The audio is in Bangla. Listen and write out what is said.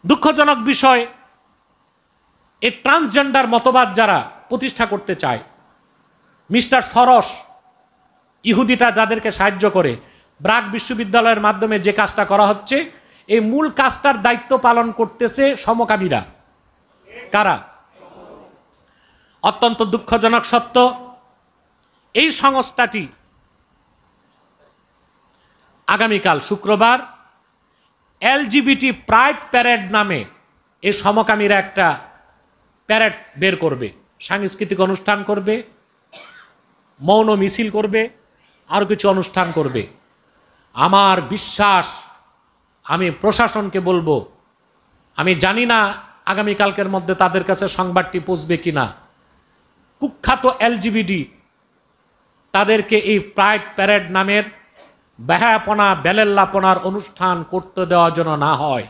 দুঃখজনক বিষয়, এই ট্রান্সজেন্ডার মতবাদ যারা প্রতিষ্ঠা করতে চায়, মিস্টার সরস ইহুদিটা যাদেরকে সাহায্য করে, ব্রাক বিশ্ববিদ্যালয়ের মাধ্যমে যে কাজটা করা হচ্ছে, এই মূল কাজটার দায়িত্ব পালন করতেছে সমকামীরা। কারা? অত্যন্ত দুঃখজনক সত্য, এই সংস্থাটি আগামীকাল শুক্রবার এলজিবিটি প্রাইড প্যারেড নামে এই সমকামীরা একটা প্যারেড বের করবে, সাংস্কৃতিক অনুষ্ঠান করবে, মৌন মিছিল করবে, আরও কিছু অনুষ্ঠান করবে। আমার বিশ্বাস, আমি প্রশাসনকে বলবো, আমি জানি না আগামীকালকের মধ্যে তাদের কাছে সংবাদটি পৌঁছবে কিনা, কুখ্যাত এলজিবিটি তাদেরকে এই প্রাইড প্যারেড নামের বেহায়াপনা বেলেল্লাপনার অনুষ্ঠান করতে দেওয়া যেন না হয়।